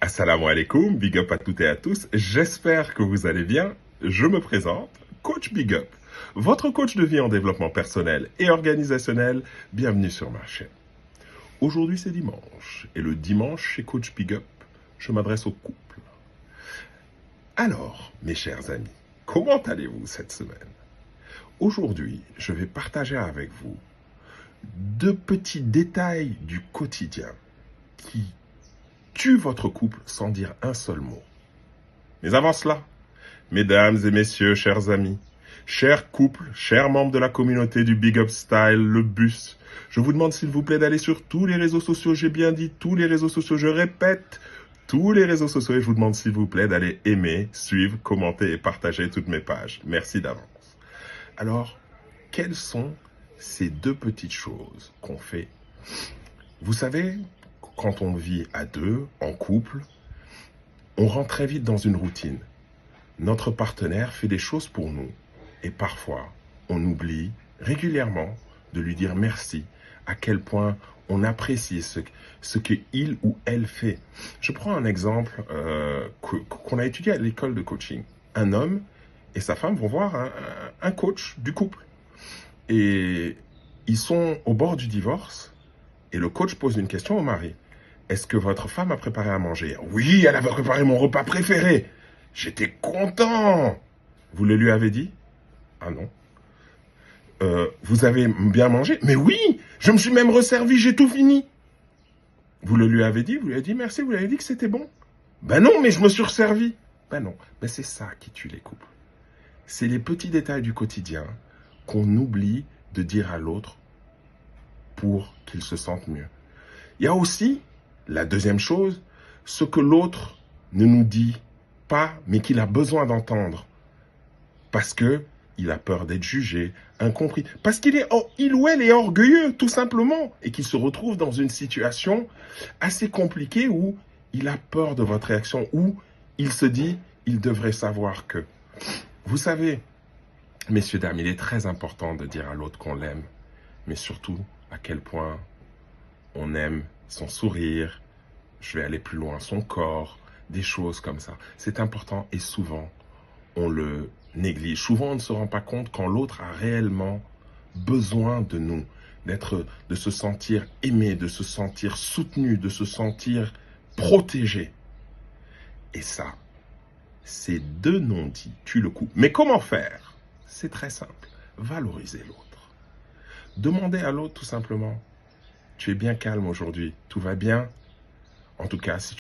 Assalamu alaikum, big up à toutes et à tous, j'espère que vous allez bien. Je me présente, Coach Big Up, votre coach de vie en développement personnel et organisationnel. Bienvenue sur ma chaîne. Aujourd'hui c'est dimanche, et le dimanche chez Coach Big Up, je m'adresse au couple. Alors, mes chers amis, comment allez-vous cette semaine? Aujourd'hui, je vais partager avec vous deux petits détails du quotidien qui tue votre couple sans dire un seul mot. Mais avant cela, mesdames et messieurs, chers amis, chers couples, chers membres de la communauté du Big Up Style, le bus, je vous demande s'il vous plaît d'aller sur tous les réseaux sociaux, j'ai bien dit tous les réseaux sociaux, je répète, tous les réseaux sociaux, et je vous demande s'il vous plaît d'aller aimer, suivre, commenter et partager toutes mes pages. Merci d'avance. Alors, quelles sont ces deux petites choses qu'on fait? Vous savez, quand on vit à deux, en couple, on rentre très vite dans une routine. Notre partenaire fait des choses pour nous et parfois, on oublie régulièrement de lui dire merci, à quel point on apprécie ce qu'il ou elle fait. Je prends un exemple qu'on a étudié à l'école de coaching. Un homme et sa femme vont voir un coach du couple. Et ils sont au bord du divorce et le coach pose une question au mari. Est-ce que votre femme a préparé à manger? Oui, elle avait préparé mon repas préféré. J'étais content. Vous le lui avez dit? Ah non. Vous avez bien mangé? Mais oui, je me suis même resservi, j'ai tout fini. Vous le lui avez dit? Vous lui avez dit merci, vous lui avez dit que c'était bon? Ben non, mais je me suis resservi. Ben non, ben c'est ça qui tue les couples. C'est les petits détails du quotidien qu'on oublie de dire à l'autre pour qu'il se sente mieux. Il y a aussi la deuxième chose, ce que l'autre ne nous dit pas, mais qu'il a besoin d'entendre. Parce que il a peur d'être jugé, incompris. Parce il ou elle est orgueilleux, tout simplement. Et qu'il se retrouve dans une situation assez compliquée où il a peur de votre réaction, où il se dit, il devrait savoir que. Vous savez, messieurs, dames, il est très important de dire à l'autre qu'on l'aime. Mais surtout, à quel point on aime son sourire, je vais aller plus loin, son corps, des choses comme ça. C'est important et souvent, on le néglige. Souvent, on ne se rend pas compte quand l'autre a réellement besoin de nous, de se sentir aimé, de se sentir soutenu, de se sentir protégé. Et ça, ces deux non-dits tuent le couple. Mais comment faire? C'est très simple. Valoriser l'autre. Demandez à l'autre tout simplement, tu es bien calme aujourd'hui, tout va bien? En tout cas, si